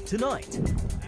Tonight,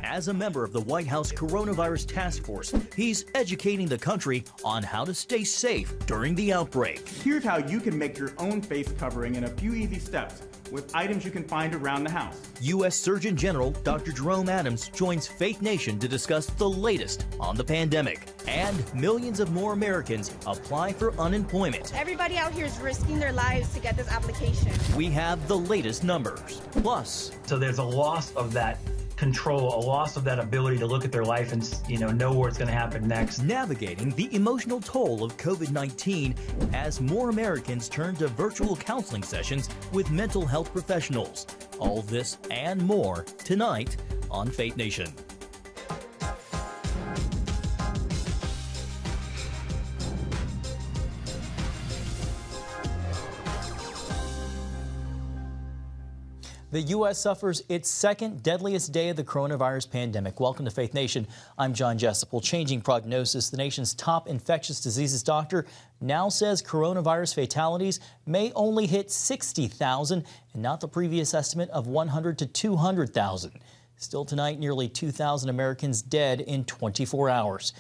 as a member of the White House Coronavirus Task Force, he's educating the country on how to stay safe during the outbreak. Here's how you can make your own face covering in a few easy steps with items you can find around the house. U.S. Surgeon General Dr. Jerome Adams joins Faith Nation to discuss the latest on the pandemic. And millions of more Americans apply for unemployment. Everybody out here is risking their lives to get this application. We have the latest numbers. Plus, so there's a loss of that control, a loss of that ability to look at their life and know where it's going to happen next. Navigating the emotional toll of COVID-19 as more Americans turn to virtual counseling sessions with mental health professionals. All this and more tonight on Faith Nation. The U.S. suffers its second deadliest day of the coronavirus pandemic. Welcome to Faith Nation. I'm John Jessup. Well, changing prognosis, the nation's top infectious diseases doctor now says coronavirus fatalities may only hit 60,000 and not the previous estimate of 100 to 200,000. Still tonight, nearly 2,000 Americans dead in 24 hours.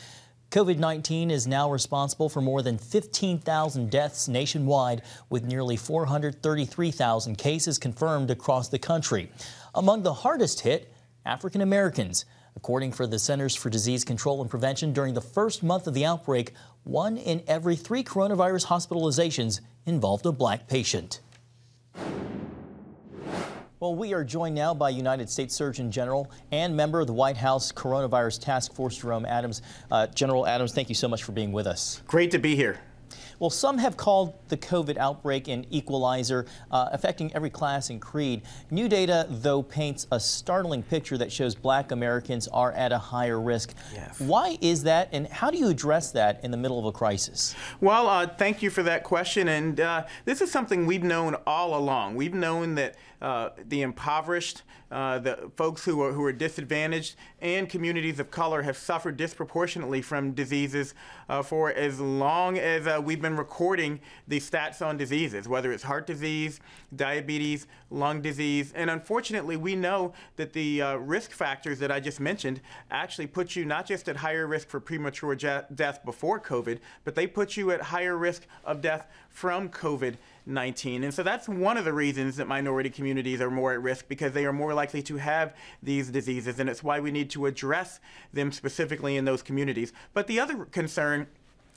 COVID-19 is now responsible for more than 15,000 deaths nationwide, with nearly 433,000 cases confirmed across the country. Among the hardest hit, African Americans. According to the Centers for Disease Control and Prevention, during the first month of the outbreak, 1 in every 3 coronavirus hospitalizations involved a black patient. Well, we are joined now by United States Surgeon General and member of the White House Coronavirus Task Force, Jerome Adams. General Adams, thank you so much for being with us. Great to be here. Well, some have called the COVID outbreak an equalizer, affecting every class and creed. New data, though, paints a startling picture that shows black Americans are at a higher risk. Yes. Why is that, and how do you address that in the middle of a crisis? Well, thank you for that question. And this is something we've known all along. We've known that the impoverished, the folks who are disadvantaged, and communities of color have suffered disproportionately from diseases for as long as we've been recording the stats on diseases, whether it's heart disease, diabetes, lung disease. And unfortunately, we know that the risk factors that I just mentioned actually put you not just at higher risk for premature death before COVID, but they put you at higher risk of death from COVID-19. And so that's one of the reasons that minority communities are more at risk, because they are more likely to have these diseases, and it's why we need to address them specifically in those communities. But the other concern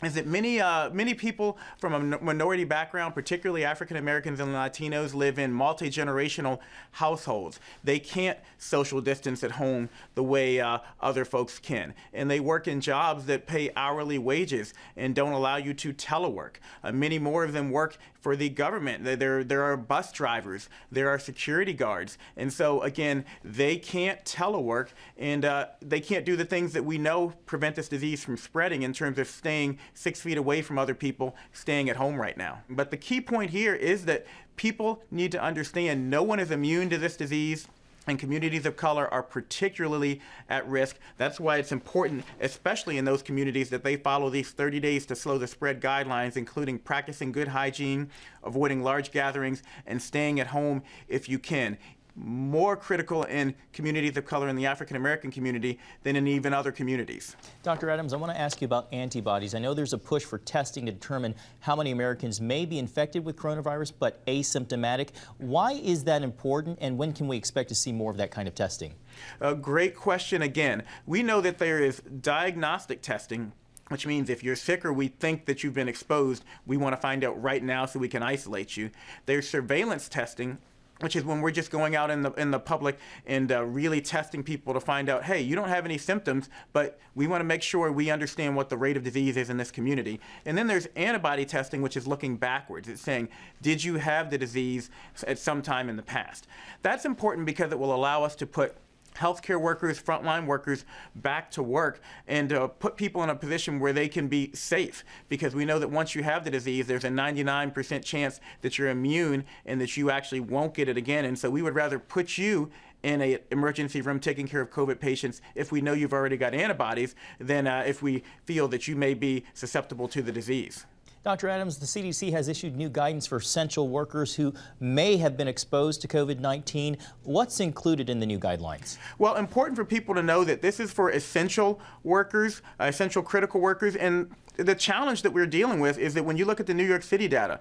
is that many people from a minority background, particularly African Americans and Latinos, live in multi-generational households. They can't social distance at home the way other folks can. And they work in jobs that pay hourly wages and don't allow you to telework. Many more of them work for the government. There are bus drivers, there are security guards. And so again, they can't telework, and they can't do the things that we know prevent this disease from spreading in terms of staying 6 feet away from other people, staying at home right now. But the key point here is that people need to understand no one is immune to this disease, and communities of color are particularly at risk. That's why it's important, especially in those communities, that they follow these 30 days to slow the spread guidelines, including practicing good hygiene, avoiding large gatherings, and staying at home if you can. More critical in communities of color in the African American community than in even other communities. Dr. Adams, I want to ask you about antibodies. I know there's a push for testing to determine how many Americans may be infected with coronavirus but asymptomatic. Why is that important, and when can we expect to see more of that kind of testing? A great question again. We know that there is diagnostic testing, which means if you're sick or we think that you've been exposed, we want to find out right now so we can isolate you. There's surveillance testing, which is when we're just going out in the public and really testing people to find out, hey, you don't have any symptoms, but we want to make sure we understand what the rate of disease is in this community. And then there's antibody testing, which is looking backwards. It's saying, did you have the disease at some time in the past? That's important because it will allow us to put healthcare workers, frontline workers back to work, and put people in a position where they can be safe, because we know that once you have the disease, there's a 99% chance that you're immune and that you actually won't get it again. And so we would rather put you in an emergency room taking care of COVID patients if we know you've already got antibodies than if we feel that you may be susceptible to the disease. Dr. Adams, the CDC has issued new guidance for essential workers who may have been exposed to COVID-19. What's included in the new guidelines? Well, important for people to know that this is for essential workers, essential critical workers, and the challenge that we're dealing with is that when you look at the New York City data,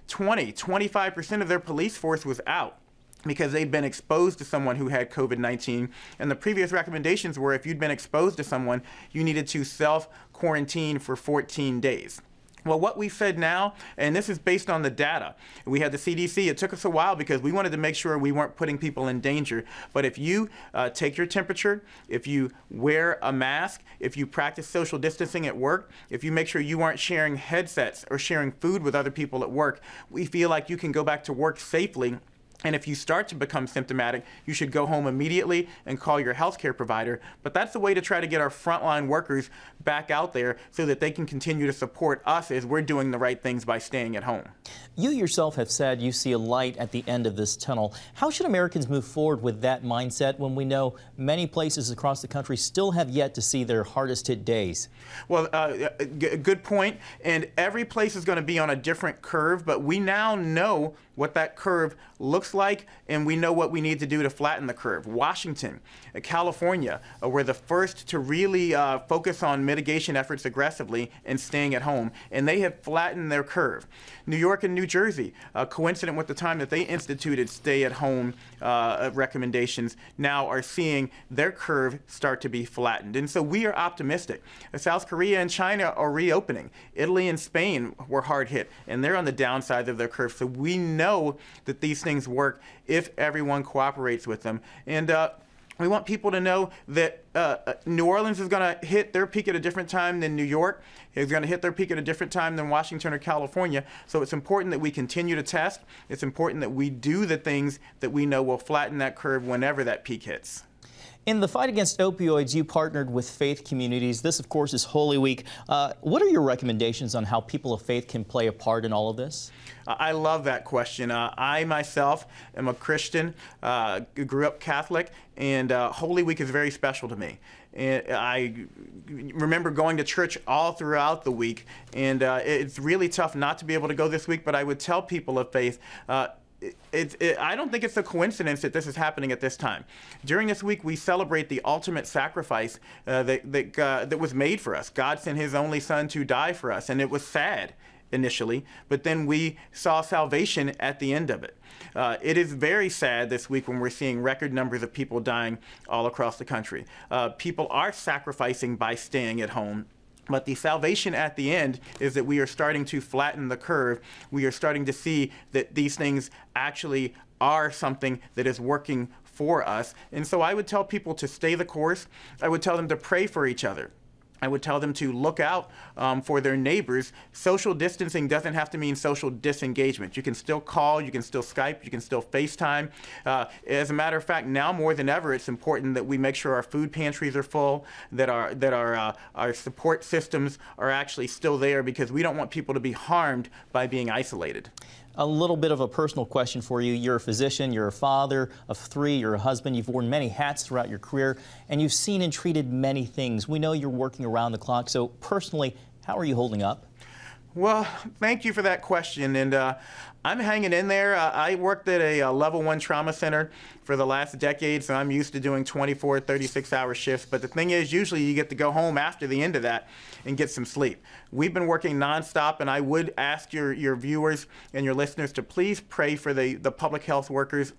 25% of their police force was out because they'd been exposed to someone who had COVID-19. And the previous recommendations were if you'd been exposed to someone, you needed to self-quarantine for 14 days. Well, what we said now, and this is based on the data, we had the CDC. It took us a while because we wanted to make sure we weren't putting people in danger. But if you take your temperature, if you wear a mask, if you practice social distancing at work, if you make sure you aren't sharing headsets or sharing food with other people at work, we feel like you can go back to work safely. And if you start to become symptomatic, you should go home immediately and call your healthcare provider. But that's the way to try to get our frontline workers back out there so that they can continue to support us as we're doing the right things by staying at home. You yourself have said you see a light at the end of this tunnel. How should Americans move forward with that mindset when we know many places across the country still have yet to see their hardest hit days? Well, good point. And every place is going to be on a different curve, but we now know what that curve looks like, and we know what we need to do to flatten the curve. Washington, California were the first to really focus on mitigation efforts aggressively and staying at home, and they have flattened their curve. New York and New Jersey, coincident with the time that they instituted stay-at-home recommendations, now are seeing their curve start to be flattened. And so we are optimistic. South Korea and China are reopening. Italy and Spain were hard hit, and they're on the downside of their curve. So we know that these things work if everyone cooperates with them. And we want people to know that New Orleans is going to hit their peak at a different time than New York. It's going to hit their peak at a different time than Washington or California. So it's important that we continue to test. It's important that we do the things that we know will flatten that curve whenever that peak hits. In the fight against opioids, you partnered with faith communities. This, of course, is Holy Week. What are your recommendations on how people of faith can play a part in all of this? I love that question. I myself am a Christian, grew up Catholic, and Holy Week is very special to me. And I remember going to church all throughout the week, and it's really tough not to be able to go this week, but I would tell people of faith, I don't think it's a coincidence that this is happening at this time. During this week, we celebrate the ultimate sacrifice that was made for us. God sent His only Son to die for us, and it was sad initially, but then we saw salvation at the end of it. It is very sad this week when we're seeing record numbers of people dying all across the country. People are sacrificing by staying at home. But the salvation at the end is that we are starting to flatten the curve. We are starting to see that these things actually are something that is working for us. And so I would tell people to stay the course. I would tell them to pray for each other. I would tell them to look out for their neighbors. Social distancing doesn't have to mean social disengagement. You can still call, you can still Skype, you can still FaceTime. As a matter of fact, now more than ever, it's important that we make sure our food pantries are full, that our support systems are actually still there, because we don't want people to be harmed by being isolated. A little bit of a personal question for you. You're a physician, you're a father of 3, you're a husband, you've worn many hats throughout your career, and you've seen and treated many things. We know you're working around the clock, so personally, how are you holding up? Well, thank you for that question, and I'm hanging in there. I worked at a level 1 trauma center for the last decade, so I'm used to doing 24, 36-hour shifts. But the thing is, usually you get to go home after the end of that and get some sleep. We've been working nonstop, and I would ask your viewers and your listeners to please pray for the public health workers.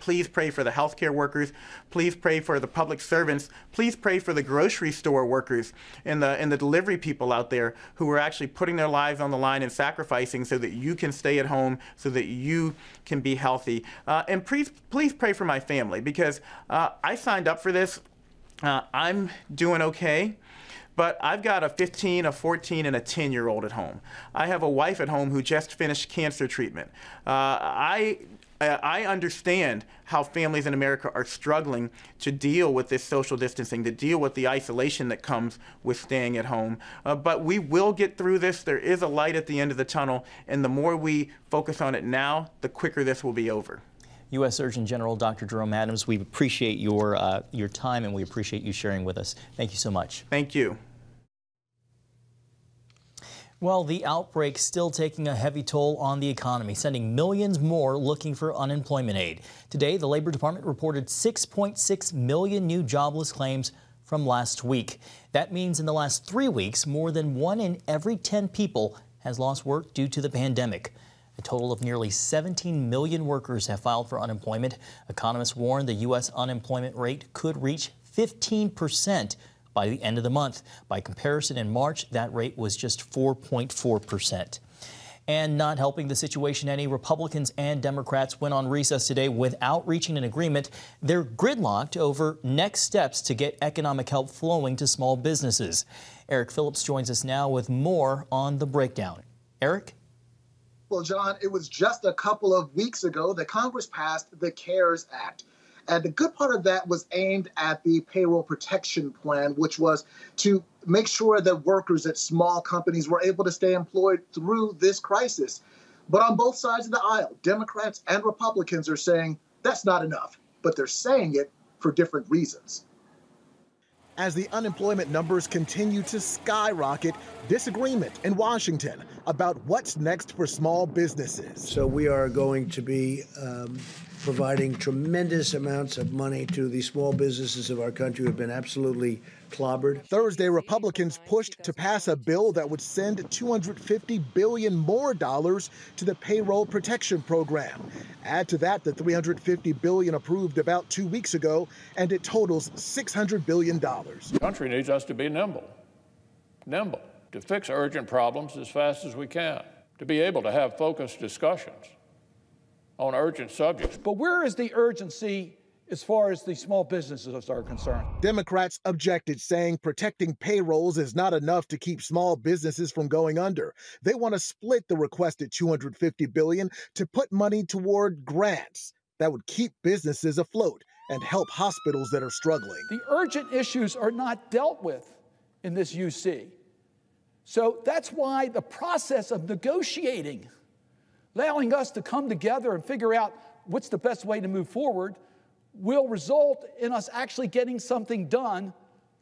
Please pray for the healthcare workers. Please pray for the public servants. Please pray for the grocery store workers and the delivery people out there who are actually putting their lives on the line and sacrificing so that you can stay at home, so that you can be healthy. And please pray for my family, because I signed up for this. I'm doing okay. But I've got a 15, a 14, and a 10-year-old at home. I have a wife at home who just finished cancer treatment. I understand how families in America are struggling to deal with this social distancing, to deal with the isolation that comes with staying at home. But we will get through this. There is a light at the end of the tunnel, and the more we focus on it now, the quicker this will be over. U.S. Surgeon General Dr. Jerome Adams, we appreciate your time, and we appreciate you sharing with us. Thank you so much. Thank you. Well, the outbreak's still taking a heavy toll on the economy, sending millions more looking for unemployment aid. Today, the Labor Department reported 6.6 million new jobless claims from last week. That means in the last 3 weeks, more than 1 in every 10 people has lost work due to the pandemic. A total of nearly 17 million workers have filed for unemployment. Economists warn the U.S. unemployment rate could reach 15% by the end of the month. By comparison, in March, that rate was just 4.4%. And not helping the situation any, Republicans and Democrats went on recess today without reaching an agreement. They're gridlocked over next steps to get economic help flowing to small businesses. Eric Phillips joins us now with more on the breakdown. Eric? Well, John, it was just a couple of weeks ago that Congress passed the CARES Act. And the good part of that was aimed at the payroll protection plan, which was to make sure that workers at small companies were able to stay employed through this crisis. But on both sides of the aisle, Democrats and Republicans are saying that's not enough, but they're saying it for different reasons. As the unemployment numbers continue to skyrocket, disagreement in Washington about what's next for small businesses. So we are going to be providing tremendous amounts of money to the small businesses of our country who have been absolutely clobbered. Thursday, Republicans pushed to pass a bill that would send $250 billion more dollars to the payroll protection program. Add to that the $350 billion approved about 2 weeks ago, and it totals $600 billion. The country needs us to be nimble, to fix urgent problems as fast as we can, to be able to have focused discussions on urgent subjects. But where is the urgency as far as the small businesses are concerned? Democrats objected, saying protecting payrolls is not enough to keep small businesses from going under. They want to split the requested $250 billion to put money toward grants that would keep businesses afloat and help hospitals that are struggling. The urgent issues are not dealt with in this UC. So that's why the process of negotiating, allowing us to come together and figure out what's the best way to move forward, will result in us actually getting something done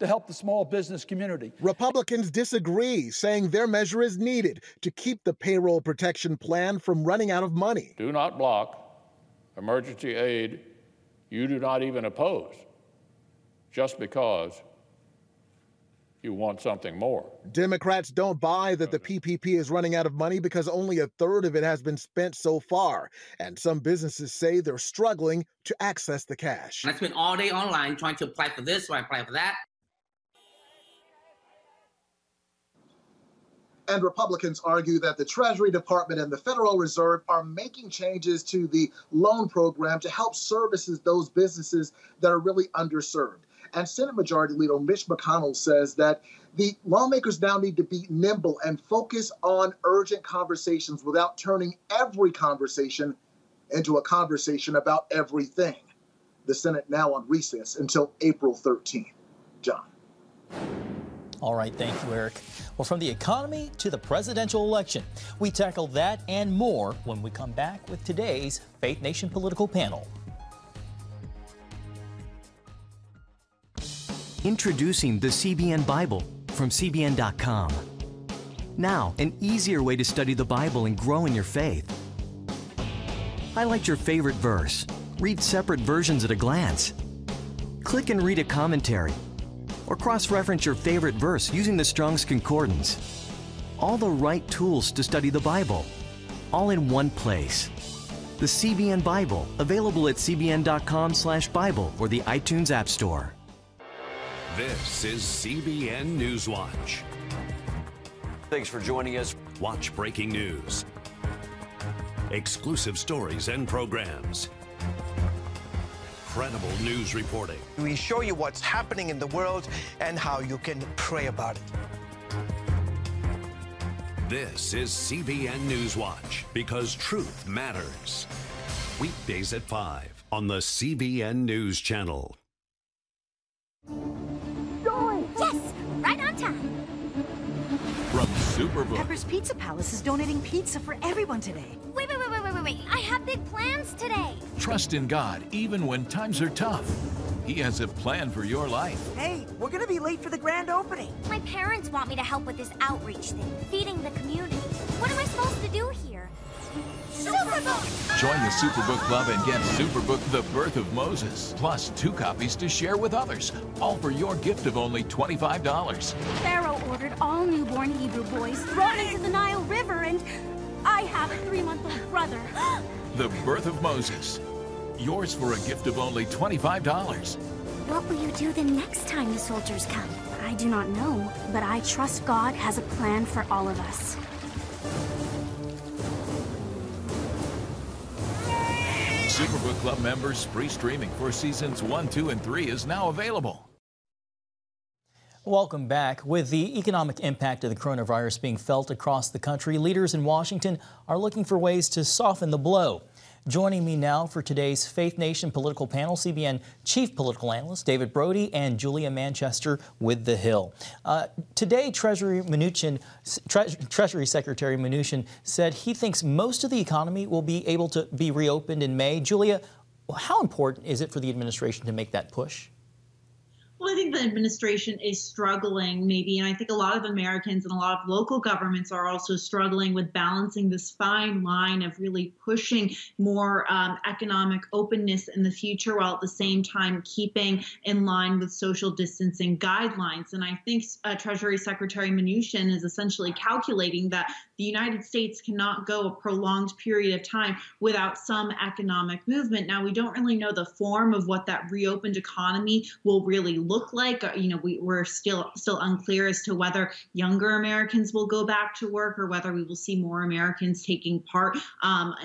to help the small business community. Republicans disagree, saying their measure is needed to keep the payroll protection plan from running out of money. Do not block emergency aid you do not even oppose just because you want something more. Democrats don't buy that the PPP is running out of money because only a third of it has been spent so far. And some businesses say they're struggling to access the cash. I spent all day online trying to apply for this or apply for that. And Republicans argue that the Treasury Department and the Federal Reserve are making changes to the loan program to help services those businesses that are really underserved. And Senate Majority Leader Mitch McConnell says that the lawmakers now need to be nimble and focus on urgent conversations without turning every conversation into a conversation about everything. The Senate now on recess until April 13th. John. All right, thank you, Eric. Well, from the economy to the presidential election, we tackle that and more when we come back with today's Faith Nation political panel. Introducing the CBN Bible from CBN.com. Now, an easier way to study the Bible and grow in your faith. Highlight your favorite verse. Read separate versions at a glance. Click and read a commentary. Or cross-reference your favorite verse using the Strong's Concordance. All the right tools to study the Bible, all in one place. The CBN Bible, available at cbn.com/Bible or the iTunes App Store. This is CBN News Watch. Thanks for joining us. Watch breaking news, exclusive stories and programs, credible news reporting. We show you what's happening in the world and how you can pray about it. This is CBN News Watch, because truth matters. Weekdays at 5 on the CBN News Channel. Yes, right on time. From Superbook. Pepper's Pizza Palace is donating pizza for everyone today. Wait. me. I have big plans today. Trust in God even when times are tough. He has a plan for your life. Hey, we're gonna be late for the grand opening. My parents want me to help with this outreach thing, feeding the community. What am I supposed to do here? Superbook! Join the Superbook Club and get Superbook The Birth of Moses, plus 2 copies to share with others, all for your gift of only $25. Pharaoh ordered all newborn Hebrew boys thrown into the Nile River, and I have a 3-month-old brother. The Birth of Moses. Yours for a gift of only $25. What will you do the next time the soldiers come? I do not know, but I trust God has a plan for all of us. Superbook Club members free streaming for seasons 1, 2, and 3 is now available. Welcome back. With the economic impact of the coronavirus being felt across the country, leaders in Washington are looking for ways to soften the blow. Joining me now for today's Faith Nation political panel, CBN Chief Political Analyst David Brody and Julia Manchester with The Hill. Today, Treasury Secretary Mnuchin said he thinks most of the economy will be able to be reopened in May. Julia, how important is it for the administration to make that push? Well, I think the administration is struggling maybe, and I think a lot of Americans and a lot of local governments are also struggling with balancing this fine line of really pushing more economic openness in the future while at the same time keeping in line with social distancing guidelines. And I think Treasury Secretary Mnuchin is essentially calculating that the United States cannot go a prolonged period of time without some economic movement. Now, we don't really know the form of what that reopened economy will really look like. You know, we're still unclear as to whether younger Americans will go back to work or whether we will see more Americans taking part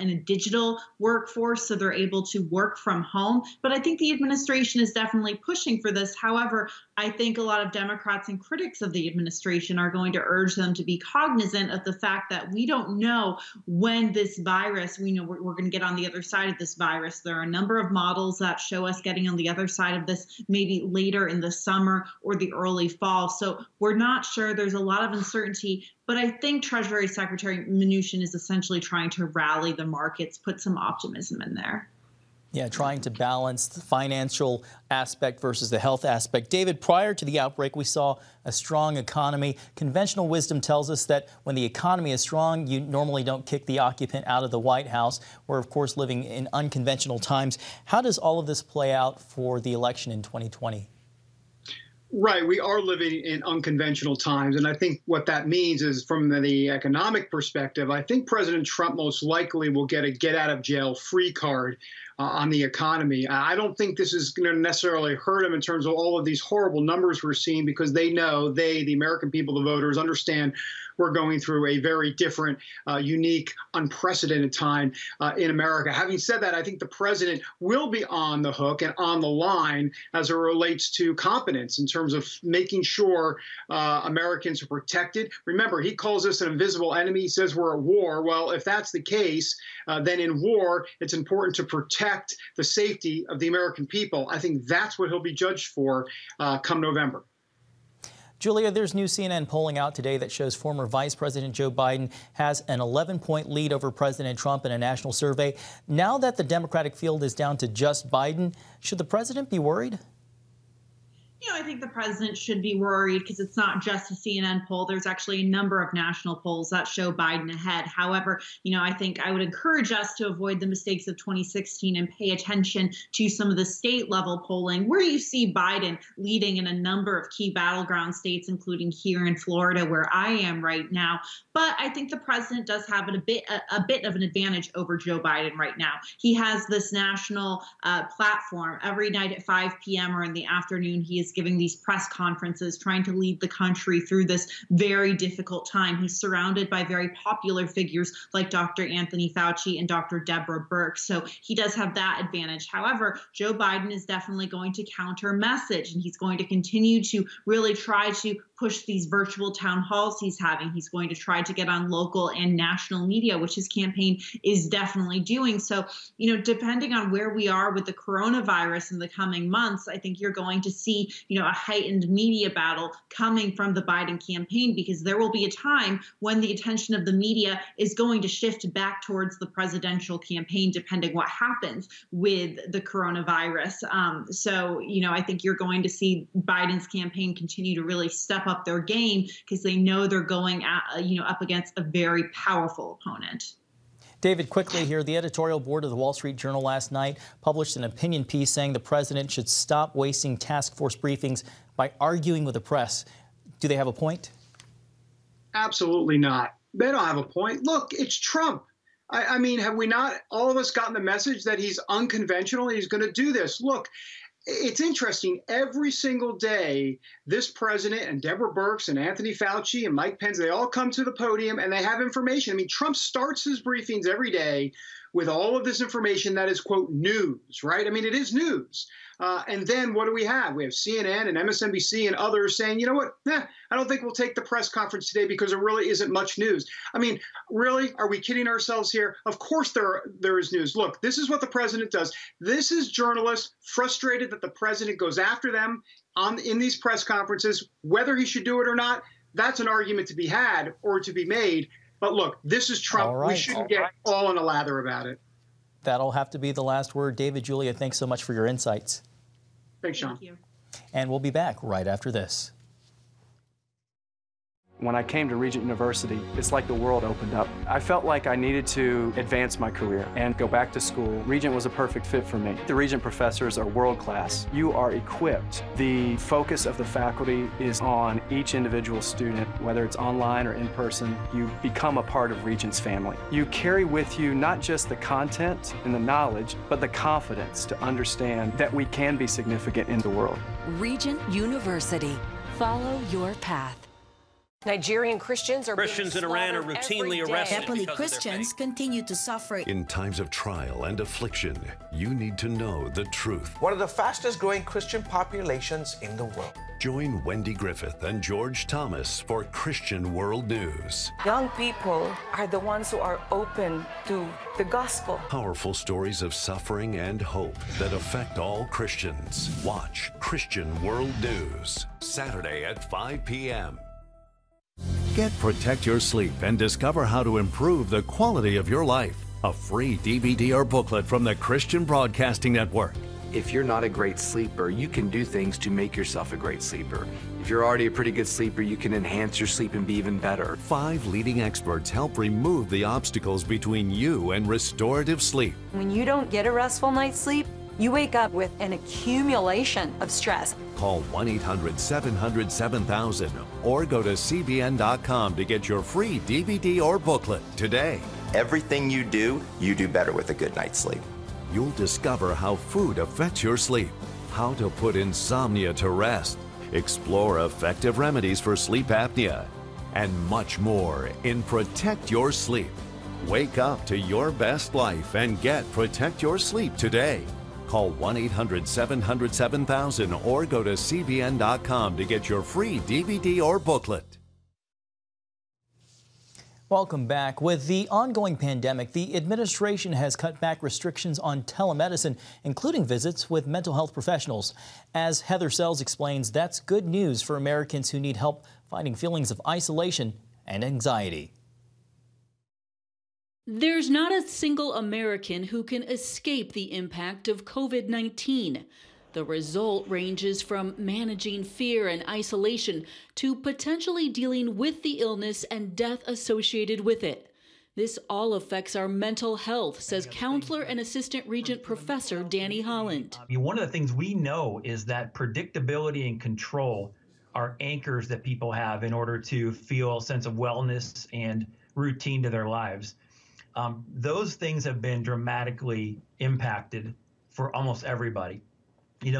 in a digital workforce so they're able to work from home. But I think the administration is definitely pushing for this. However, I think a lot of Democrats and critics of the administration are going to urge them to be cognizant of the fact that we don't know when this virus, we know we're going to get on the other side of this virus. There are a number of models that show us getting on the other side of this maybe later in the summer or the early fall. So we're not sure. There's a lot of uncertainty. But I think Treasury Secretary Mnuchin is essentially trying to rally the markets, put some optimism in there. Yeah, trying to balance the financial aspect versus the health aspect. David, prior to the outbreak, we saw a strong economy. Conventional wisdom tells us that when the economy is strong, you normally don't kick the occupant out of the White House. We're, of course, living in unconventional times. How does all of this play out for the election in 2020? Right. We are living in unconventional times. And I think what that means is from the economic perspective, I think President Trump most likely will get a get out of jail free card on the economy. I don't think this is going to necessarily hurt him in terms of all of these horrible numbers we're seeing, because they know, the American people, the voters, understand we're going through a very different, unique, unprecedented time in America. Having said that, I think the president will be on the hook and on the line as it relates to competence in terms of making sure Americans are protected. Remember, he calls us an invisible enemy. He says we're at war. Well, if that's the case, then in war, it's important to protect the safety of the American people. I think that's what he'll be judged for come November. Julia, there's new CNN polling out today that shows former Vice President Joe Biden has an 11-point lead over President Trump in a national survey. Now that the Democratic field is down to just Biden, should the president be worried? You know, I think the president should be worried because it's not just a CNN poll. There's actually a number of national polls that show Biden ahead. However, you know, I think I would encourage us to avoid the mistakes of 2016 and pay attention to some of the state level polling where you see Biden leading in a number of key battleground states, including here in Florida, where I am right now. But I think the president does have a bit of an advantage over Joe Biden right now. He has this national platform every night at 5 p.m. or in the afternoon. He is giving these press conferences, trying to lead the country through this very difficult time. He's surrounded by very popular figures like Dr. Anthony Fauci and Dr. Deborah Birx. So he does have that advantage. However, Joe Biden is definitely going to counter message, and he's going to continue to really try to push these virtual town halls he's having. He's going to try to get on local and national media, which his campaign is definitely doing. So, you know, depending on where we are with the coronavirus in the coming months, I think you're going to see a heightened media battle coming from the Biden campaign, because there will be a time when the attention of the media is going to shift back towards the presidential campaign, depending what happens with the coronavirus. So, I think you're going to see Biden's campaign continue to really step up their game, because they know they're going up against a very powerful opponent. David, quickly here, the editorial board of the Wall Street Journal last night published an opinion piece saying the president should stop wasting task force briefings by arguing with the press. Do they have a point? Absolutely not. They don't have a point. Look, it's Trump. I mean, have we not all of us gotten the message that he's unconventional and he's going to do this? Look, it's interesting. Every single day, this president and Deborah Birx and Anthony Fauci and Mike Pence, they all come to the podium and they have information. I mean, Trump starts his briefings every day with all of this information that is, quote, news, right? I mean, it is news. And then what do we have? We have CNN and MSNBC and others saying, you know what, I don't think we'll take the press conference today because there really isn't much news. I mean, really, are we kidding ourselves here? Of course there is news. Look, this is what the president does. This is journalists frustrated that the president goes after them in these press conferences. Whether he should do it or not, that's an argument to be had or to be made. But look, this is Trump. We shouldn't get all in a lather about it. That'll have to be the last word. David, Julia, thanks so much for your insights. Thanks, Sean. Thank you. And we'll be back right after this. When I came to Regent University, it's like the world opened up. I felt like I needed to advance my career and go back to school. Regent was a perfect fit for me. The Regent professors are world-class. You are equipped. The focus of the faculty is on each individual student, whether it's online or in person. You become a part of Regent's family. You carry with you not just the content and the knowledge, but the confidence to understand that we can be significant in the world. Regent University. Follow your path. Nigerian Christians in Iran are routinely arrested. Happily, Christians continue to suffer. In times of trial and affliction, you need to know the truth. One of the fastest growing Christian populations in the world. Join Wendy Griffith and George Thomas for Christian World News. Young people are the ones who are open to the gospel. Powerful stories of suffering and hope that affect all Christians. Watch Christian World News, Saturday at 5 p.m. Get Protect Your Sleep and discover how to improve the quality of your life. A free DVD or booklet from the Christian Broadcasting Network. If you're not a great sleeper, you can do things to make yourself a great sleeper. If you're already a pretty good sleeper, you can enhance your sleep and be even better. 5 leading experts help remove the obstacles between you and restorative sleep. When you don't get a restful night's sleep, you wake up with an accumulation of stress. Call 1-800-700-7000 or go to CBN.com to get your free DVD or booklet today. Everything you do better with a good night's sleep. You'll discover how food affects your sleep, how to put insomnia to rest, explore effective remedies for sleep apnea, and much more in Protect Your Sleep. Wake up to your best life and get Protect Your Sleep today. Call 1-800-700-7000 or go to CBN.com to get your free DVD or booklet. Welcome back. With the ongoing pandemic, the administration has cut back restrictions on telemedicine, including visits with mental health professionals. As Heather Sells explains, that's good news for Americans who need help fighting feelings of isolation and anxiety. There's not a single American who can escape the impact of COVID-19. The result ranges from managing fear and isolation to potentially dealing with the illness and death associated with it. This all affects our mental health, says counselor and assistant regent professor Danny Holland. One of the things we know is that predictability and control are anchors that people have in order to feel a sense of wellness and routine to their lives. Those things have been dramatically impacted for almost everybody.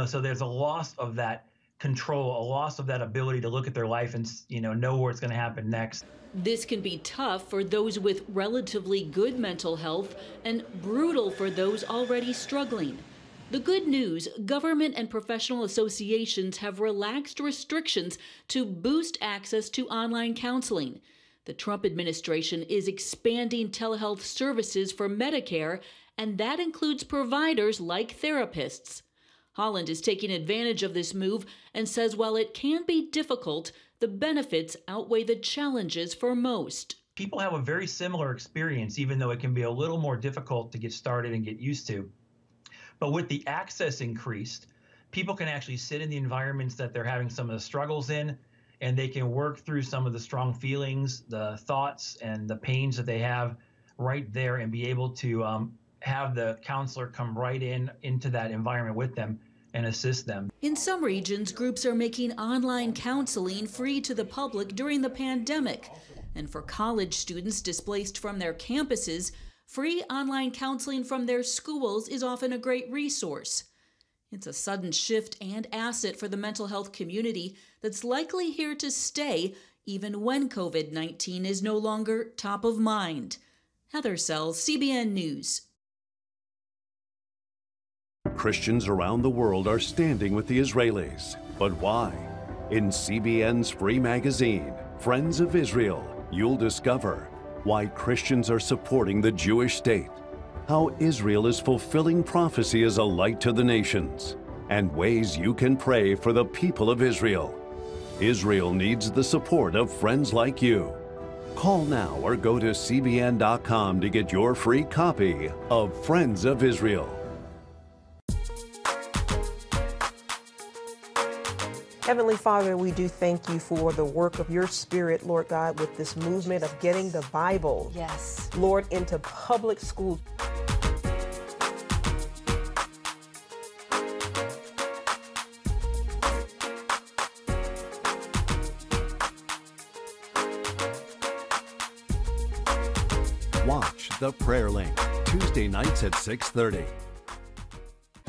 So there's a loss of that control, a loss of that ability to look at their life and, know where it's going to happen next. This can be tough for those with relatively good mental health and brutal for those already struggling. The good news, government and professional associations have relaxed restrictions to boost access to online counseling. The Trump administration is expanding telehealth services for Medicare, and that includes providers like therapists. Holland is taking advantage of this move and says while it can be difficult, the benefits outweigh the challenges for most. People have a very similar experience, even though it can be a little more difficult to get started and get used to. But with the access increased, people can actually sit in the environments that they're having some of the struggles in, and they can work through some of the strong feelings, the thoughts, and the pains that they have right there, and be able to have the counselor come right into that environment with them and assist them. In some regions, groups are making online counseling free to the public during the pandemic. And for college students displaced from their campuses, free online counseling from their schools is often a great resource. It's a sudden shift and asset for the mental health community that's likely here to stay even when COVID-19 is no longer top of mind. Heather Sells, CBN News. Christians around the world are standing with the Israelis. But why? In CBN's free magazine, Friends of Israel, you'll discover why Christians are supporting the Jewish state, how Israel is fulfilling prophecy as a light to the nations, and ways you can pray for the people of Israel. Israel needs the support of friends like you. Call now or go to cbn.com to get your free copy of Friends of Israel. Heavenly Father, we do thank you for the work of your Spirit, Lord God, with this movement of getting the Bible, yes, Lord, into public schools. Watch The Prayer Link, Tuesday nights at 6:30.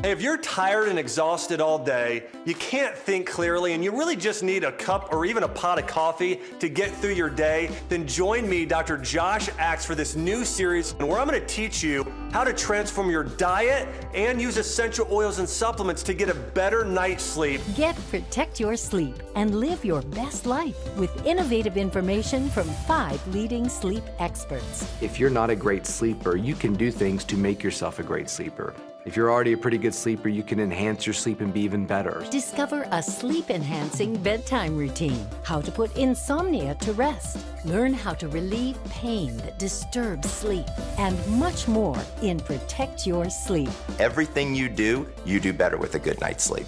Hey, if you're tired and exhausted all day, you can't think clearly, and you really just need a cup or even a pot of coffee to get through your day, then join me, Dr. Josh Axe, for this new series where I'm going to teach you how to transform your diet and use essential oils and supplements to get a better night's sleep. Get Protect Your Sleep and live your best life with innovative information from 5 leading sleep experts. If you're not a great sleeper, you can do things to make yourself a great sleeper. If you're already a pretty good sleeper, you can enhance your sleep and be even better. Discover a sleep-enhancing bedtime routine, how to put insomnia to rest, learn how to relieve pain that disturbs sleep, and much more in Protect Your Sleep. Everything you do better with a good night's sleep.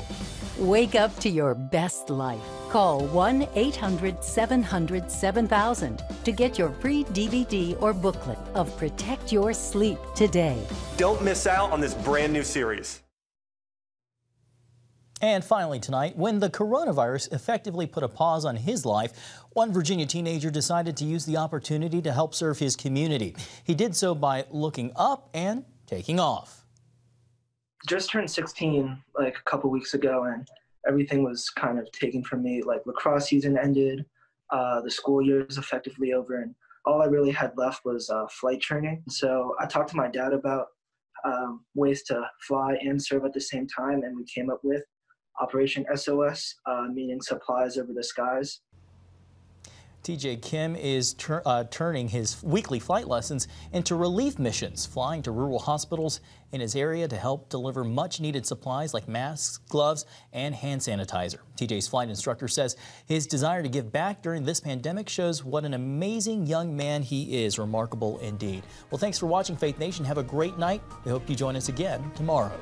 Wake up to your best life. Call 1-800-700-7000 to get your free DVD or booklet of Protect Your Sleep today. Don't miss out on this brand new series. And finally tonight, when the coronavirus effectively put a pause on his life, one Virginia teenager decided to use the opportunity to help serve his community. He did so by looking up and taking off. Just turned 16 like a couple weeks ago, and everything was kind of taken from me. Like lacrosse season ended, the school year is effectively over, and all I really had left was flight training. So I talked to my dad about ways to fly and serve at the same time, and we came up with Operation SOS, meaning supplies over the skies. TJ Kim is turning his weekly flight lessons into relief missions, flying to rural hospitals in his area to help deliver much-needed supplies like masks, gloves, and hand sanitizer. TJ's flight instructor says his desire to give back during this pandemic shows what an amazing young man he is. Remarkable indeed. Well, thanks for watching Faith Nation. Have a great night. We hope you join us again tomorrow.